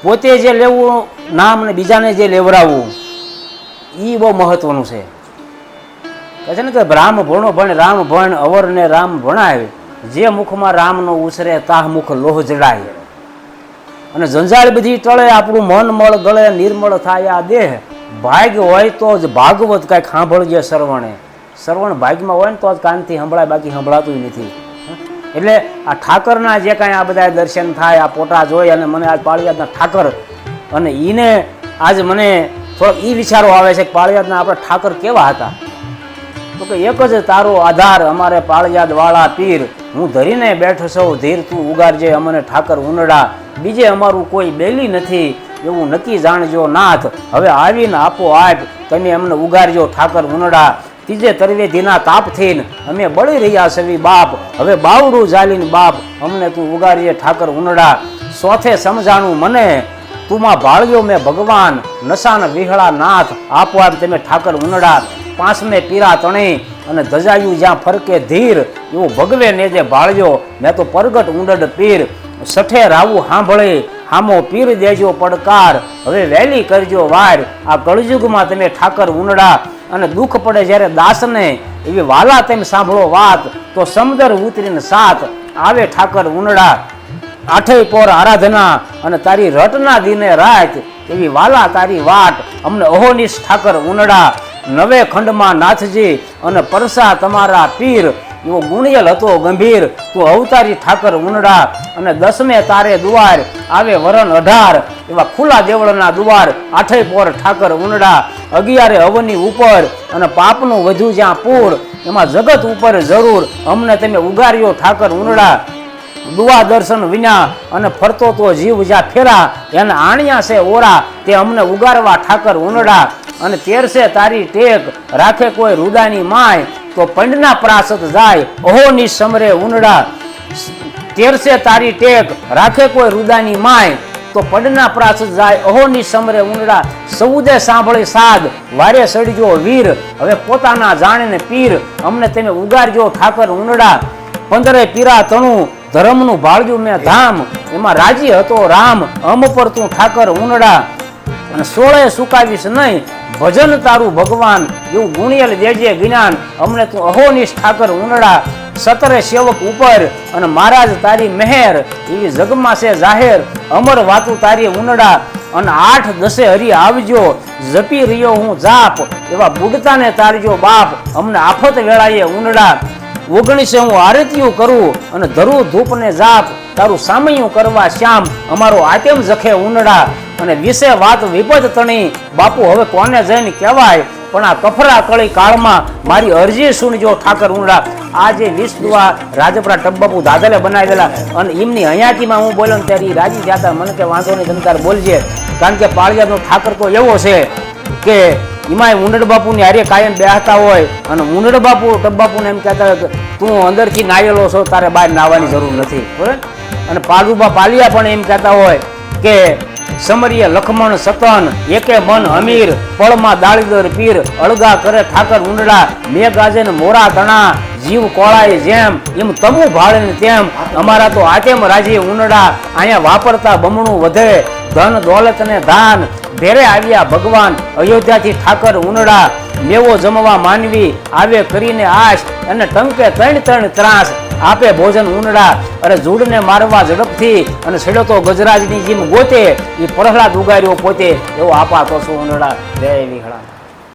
પોતે જે લેવું નામ ને બીજાને જે લેવડાવવું એ બહુ મહત્વનું છે. કહે છે ને કે રામ ભણો ભણ રામ ભણ અવર ને રામ ભણાય, જે મુખમાં રામનો ઉછરે તાહ મુખ લોહ જડાય. અને જંજાળ બધી ટળે આપણું મન મળ ગળે નિર્મળ થાય આ દેહ. ભાગ હોય તો જ ભાગવત કાંઈક સાંભળજે શ્રવણે. શ્રવણ ભાગમાં હોય ને તો જ કાનથી સંભળાય, બાકી સંભળાતું નથી. એટલે આ ઠાકરના જે કાંઈ આ બધા દર્શન થાય, આ પોટા જોઈ અને મને આજ પાળિયાદના ઠાકર, અને એને આજ મને થોડોક એ વિચારો આવે છે કે પાળિયાદના આપણા ઠાકર કેવા હતા. તો કે એક જ તારો આધાર અમારે પાળિયાદ વાળા પીર, હું ધરીને બેઠો સૌ ધીર તું ઉગારજે અમને ઠાકર ઉનડા. બીજે અમારું કોઈ બેલી નથી એવું નક્કી જાણજો નાથ, હવે આવીને આપો આપ તમે અમને ઉગારજો ઠાકર ઉનડા. ત્રીજે તરવેધીના તાપથી અમે બળી રહ્યા સવી બાપ, હવે બાવડું જાલીને બાપ અમને તું ઉગારીએ ઠાકર ઉનડા. સોથે સમજાણું મને તુંમાં ભાળ્યો મેં ભગવાન, નશાન વિહળા નાથ આપો આપ તમે ઠાકર ઉનડા. પાંચમે પીરા તણી અને ધજાયું જ્યાં ફરકે ધીર, એવું ભગવે ને જે ભાળ્યો મેં તો પરગટ ઉંડડ પીર. સઠે રાવું સાંભળે હામો પીર દેજો પડકાર, હવે વહેલી કરજો વાર આ કળયુગમાં તમે ઠાકર ઉનડા. અને દુઃખ પડે જ્યારે દાસને એવી વાલા તેમ સાંભળો વાત, તો સમદર ઉતરીને સાત આવે ઠાકર ઉનડા. આઠેય પોર આરાધના અને તારી રટના દિને રાત, એવી વાલા તારી વાટ અમને અહોનિશ ઠાકર ઉનડા. નવે ખંડમાં નાથજી અને પરસા તમારા પીર, એવો ગુણિયલ હતો ગંભીર તું અવતારી ઠાકર ઉનડા. અને દસમે તારે દુવાર આવે વરણ 18, એવા ખુલ્લા દેવળના દુવાર આઠેય પોર ઠાકર ઉનડા. 11 અવની ઉપર અને પાપનું વધુ જ્યાં પૂર, એમાં જગત ઉપર જરૂર અમને તમે ઉગાર્યો ઠાકર ઉનડા. દુઆ દર્શન વિના અને ફરતો તો જીવ જ્યાં ફેરા, એને આણ્યા છે ઓરા તે અમને ઉગારવા ઠાકર ઉનડા. અને 13 તારી ટેક રાખે કોઈ રુદાની માય, તો પંડના પ્રાસત જાય અહોની સમરે ઉનડા. 13 તારી ટેક રાખે કોઈ રુદાની માય, તો પડના પ્રાસત જાય અહોની સમરે ઉનડા. સૌદે સાંભળી સાદ વારે સડજો વીર, હવે પોતાના જાણે પીર અમને તમે ઉગારજો ઠાકર ઉનડા. 15 પીરા તણું ધર્મનું ભાળ્યું મેં ધામ, એમાં રાજી હતો રામ અમ પર તું ઠાકર ઉનડા. અને 16 સુકાવીશ નહીં ભજન તારું ભગવાન, એવું ગુણિયલ દેજે જ્ઞાન અમને તું અહોનિશ ઠાકર ઉનડા. 17 સેવક ઉપર અને મહારાજ તારી મહેર, એવી જગમાં છે જાહેર અમર વાતું તારી ઉનડા. અને 8 10 હરી આવજો જપી રહ્યો હું જાપ, એવા બુડતાને તારજો બાપ અમને આફત વેળાએ ઉનડા. 19 હું આરતીયું કરું અને ધરું ધૂપ ને જાપ, તારું સામયું કરવા શ્યામ અમારો આત્મ જખે ઉનડા. અને 20 વાત વિપદ તણી બાપુ હવે કોને જઈને કહેવાય, પણ આ કફરા કળી કાળમાં મારી અરજી સુનજો ઠાકર ઉનડા. આ જે 20 દુઆ રાજપરા ટબ્બાપુ દાદાલે બનાવેલા, અને એમની હયાતીમાં હું બોલ્યો ને ત્યારે રાજી જાતા મને કે વાંધો નહીં તમે તાર બોલજે. કારણ કે પાળિયાદનો ઠાકર તો એવો છે કે એમાંય ઉંડડ બાપુની હારે કાયમ બેહતા હોય, અને ઉંડડ બાપુ ટબ્બાપુને એમ કહેતા હોય કે તું અંદરથી નાયેલો છો, તારે બહાર નાવાની જરૂર નથી. બરાબર. અને પાળુબા પાલિયા પણ એમ કહેતા હોય કે સમરીય લખમણ સતન એકે મન અમીર, પળમાં દાળીદર પીર અળગા કરે ઠાકર ઉનડા. મેઘાજે મોરા તણા જીવ કોળાય જેમ, એમ તમુ ભાળે ને તેમ અમારા તો આતેમ રાજી ઉનડા. અહીંયા વાપરતા બમણું વધે ધન દોલત ને દાન, ભેરે આવ્યા ભગવાન અયોધ્યાથી ઠાકર ઉનડા. મેવો જમવા માનવી આવે કરીને આશ, અને ટંકે 3 ત્રાસ આપે ભોજન ઉનડા. અરે જૂડને મારવા ઝડપથી અને છેડો તો ગજરાજની જેમ ગોતે, એ પ્રહલાદ ઉગાર્યો પોતે, એવો આપા તો શું ઉનડા. જય વિહળા.